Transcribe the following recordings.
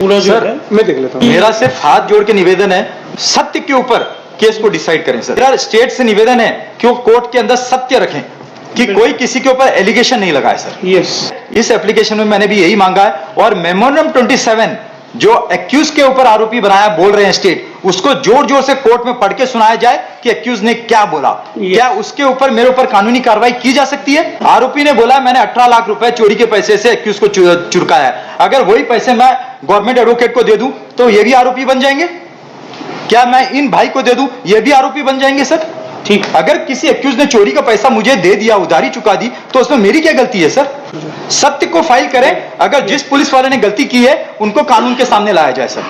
Sir मैं देख लेता हूँ। मेरा सिर्फ हाथ जोड़ के निवेदन है, सत्य के ऊपर केस को डिसाइड करें सर। मेरा स्टेट से निवेदन है कि वो कोर्ट के अंदर सत्य रखें कि कोई किसी के ऊपर एलिगेशन नहीं लगाए सर। यस, इस एप्लीकेशन में मैंने भी यही मांगा है। और मेमोरेंडम 27 जो एक्यूज के ऊपर आरोपी बनाया बोल रहे हैं स्टेट, उसको जोर जोर से कोर्ट में पढ़ के सुनाया जाए कि एक्यूज ने क्या बोला। क्या उसके ऊपर मेरे ऊपर कानूनी कार्रवाई की जा सकती है? आरोपी ने बोला मैंने 18 लाख रुपए चोरी के पैसे से एक्यूज को चुरकाया है। अगर वही पैसे मैं गवर्नमेंट एडवोकेट को दे दूं तो ये भी आरोपी बन जाएंगे? क्या मैं इन भाई को दे दूं, ये भी आरोपी बन जाएंगे सर? ठीक। अगर किसी एक्यूज ने चोरी का पैसा मुझे दे दिया, उधारी चुका दी, तो उसमें मेरी क्या गलती है सर? सत्य को फाइल करें। अगर जिस पुलिस वाले ने गलती की है उनको कानून के सामने लाया जाए सर।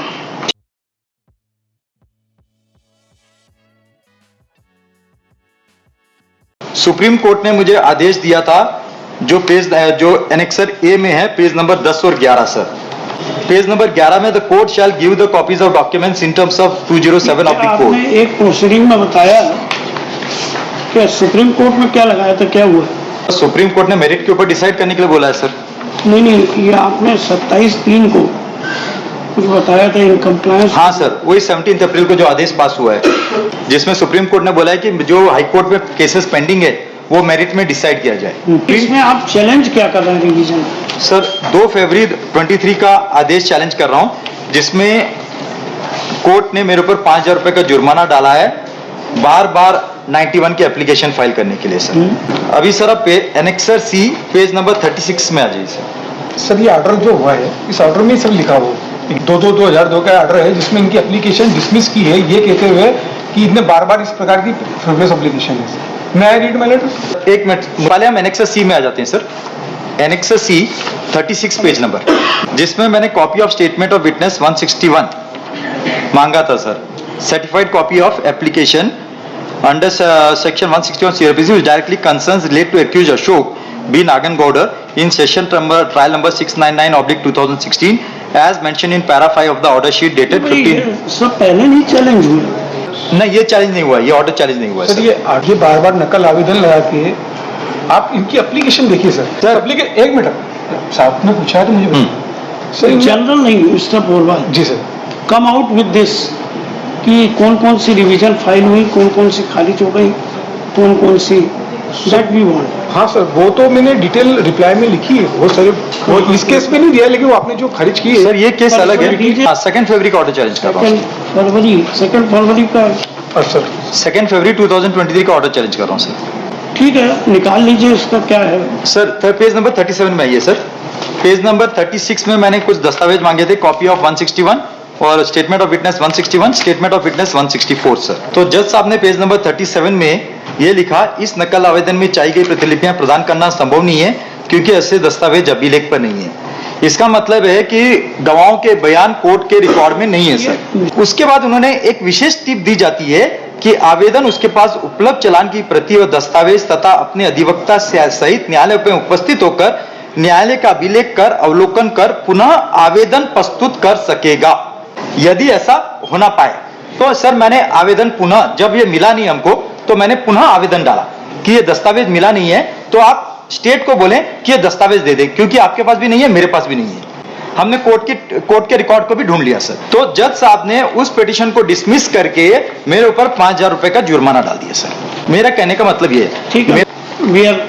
सुप्रीम कोर्ट ने मुझे आदेश दिया था जो एनेक्सर ए में है, पेज नंबर 10 और 11 सर। पेज नंबर 11 में the court shell give the copies of documents in terms of 207 of the code. आपने एक प्रोसीडिंग में बताया कि सुप्रीम कोर्ट में क्या लगाया था, क्या हुआ? सुप्रीम कोर्ट ने मेरिट के ऊपर डिसाइड करने के लिए बोला है सर। नहीं, ये आपने 27/3 को कुछ बताया था इन कंप्लायंस। हाँ सर, वही 17 अप्रैल को जो आदेश पास हुआ है, जिसमें सुप्रीम कोर्ट ने बोला है कि जो हाई कोर्ट में केसेस पेंडिंग है वो मेरिट में डिसाइड किया जाए। इसमें आप चैलेंज क्या कर रहे हैं रिवीजन? सर 2 फरवरी 23 का आदेश चैलेंज कर रहा हूं, जिसमें कोर्ट ने मेरे ऊपर 5,000 रुपए का जुर्माना डाला है बार बार 91 की एप्लीकेशन फाइल करने के लिए सर। अभी सर आप एनेक्सर सी पेज नंबर 36 में आ जाइए सर। सर ये ऑर्डर जो हुआ है, इस ऑर्डर में सर लिखा हुआ 2/2/2002 का ऑर्डर है, जिसमें इनकी एप्लीकेशन डिसमिस की है, ये कहते हुए कि इतने बार बार इस प्रकार की फ्रिवलेस एप्लीकेशन है। मैं आई रीड माय लेटर। एक मिनट, पहले हम एनेक्सर सी में आ जाते हैं सर। एनेक्सर सी 36 पेज नंबर, जिसमें मैंने copy of statement of witness 161 मांगा था sir. Certified copy of application under section 161 CRPC which directly concerns relate to accused Ashok B. Nagangowda in session trial number 699/2016 as mentioned in para 5 of the order sheet dated 15। सब पहले नहीं challenge हुआ? नहीं, ये challenge नहीं हुआ, ये order challenge नहीं हुआ सर। ये बार बार नकल आवेदन लगा के आप इनकी एप्लीकेशन देखिए सर। एप्लीकेशन एक मिनट साहब ने पूछा है तो मुझे सर जनरल नहीं, mister Porwal ji sir, come out with this कि कौन कौन सी रिवीजन फाइल हुई, कौन कौन सी खारिज हो गई, कौन कौन सी दैट वी वांट। हाँ सर, वो तो मैंने डिटेल रिप्लाई में लिखी है वो सर। वो इस केस में नहीं दिया, लेकिन वो आपने जो खारिज की है सर, ये केस अलग है। 2 फरवरी का ऑर्डर चैलेंज कर रहा हूँ। 2 फरवरी का सर 2 फरवरी 2023 का ऑर्डर चैलेंज कर रहा हूँ सर। ठीक है, निकाल लीजिए इसका क्या है सर। पेज नंबर 37 में आइए सर। पेज नंबर 36 में मैंने कुछ दस्तावेज मांगे थे, कॉपी ऑफ 161 और statement of witness 161, statement of witness 164 sir. तो जज साहब ने पेज नंबर 37 में ये लिखा, इस नकल आवेदन में चाहिए गई प्रतिलिपियां प्रदान करना संभव नहीं है क्योंकि ऐसे दस्तावेज अभिलेख पर नहीं है। इसका मतलब है कि गवाहों के बयान कोर्ट के रिकॉर्ड में नहीं है सर। उसके बाद उन्होंने एक विशेष टिप दी जाती है कि आवेदन उसके पास उपलब्ध चालान की प्रति और दस्तावेज तथा अपने अधिवक्ता सहित न्यायालय में उपस्थित होकर न्यायालय का अभिलेख कर अवलोकन कर पुनः आवेदन प्रस्तुत कर सकेगा यदि ऐसा होना पाए। तो सर मैंने आवेदन पुनः, जब ये मिला नहीं हमको तो मैंने पुनः आवेदन डाला कि ये दस्तावेज मिला नहीं है, तो आप स्टेट को बोलें कि ये दस्तावेज दे दे, क्योंकि आपके पास भी नहीं है, मेरे पास भी नहीं है। हमने कोर्ट के रिकॉर्ड को भी ढूंढ लिया सर। तो जज साहब ने उस पिटीशन को डिसमिस करके मेरे ऊपर 5,000 रुपए का जुर्माना डाल दिया सर। मेरा कहने का मतलब ये है। ठीक है, we are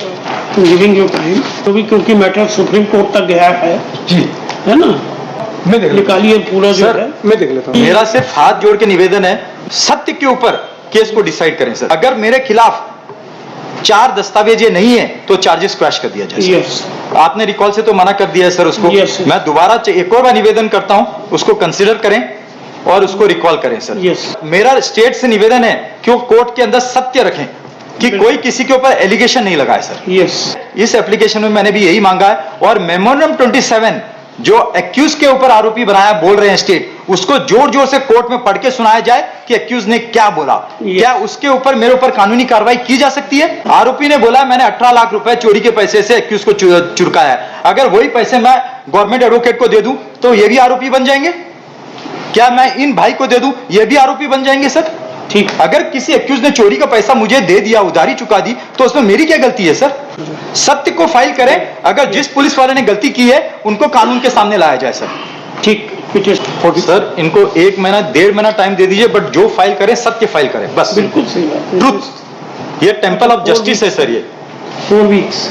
giving you time, क्योंकि मैटर सुप्रीम कोर्ट तक गया है जी, है ना। मैं देख निकालिए पूरा जो है। मैं देख लेता हूँ। मेरा सिर्फ हाथ जोड़ के निवेदन है, सत्य के ऊपर केस को डिसाइड करें सर। अगर मेरे खिलाफ 4 दस्तावेज नहीं है तो चार्जेस क्रैश कर दिया जाए। यस, आपने रिकॉल से तो मना कर दिया है सर उसको। Yes, sir. मैं दोबारा एक और बार निवेदन करता हूं, उसको कंसीडर करें और उसको रिकॉल करें सर। Yes. मेरा स्टेट से निवेदन है कि वो कोर्ट के अंदर सत्य रखें कि कोई किसी के ऊपर एलिगेशन नहीं लगाए सर। यस, इस एप्लीकेशन में मैंने भी यही मांगा है। और मेमोरेंडम 27 जो एक्यूज के ऊपर आरोपी बनाया बोल रहे हैं स्टेट, उसको जोर जोर से कोर्ट में पढ़ के सुनाया जाए कि एक्यूज ने क्या बोला। क्या उसके ऊपर मेरे ऊपर कानूनी कार्रवाई की जा सकती है? आरोपी ने बोला मैंने 18 लाख रुपए चोरी के पैसे से एक्यूज को चुरकाया है। अगर वही पैसे मैं गवर्नमेंट एडवोकेट को दे दूं तो ये भी आरोपी बन जाएंगे? क्या मैं इन भाई को दे दूं, ये भी आरोपी बन जाएंगे सर? ठीक। अगर किसी एक्यूज ने चोरी का पैसा मुझे दे दिया, उधारी चुका दी, तो उसमें मेरी क्या गलती है सर? सत्य को फाइल करें। अगर जिस पुलिस वाले ने गलती की है उनको कानून के सामने लाया जाए सर। ठीक। पिटिशन। सर इनको 1 महीना 1.5 महीना टाइम दे दीजिए, बट जो फाइल करें सत्य फाइल करें बस। बिल्कुल सही बात है। ट्रुथ, ये टेम्पल ऑफ जस्टिस है सर ये। 4 weeks।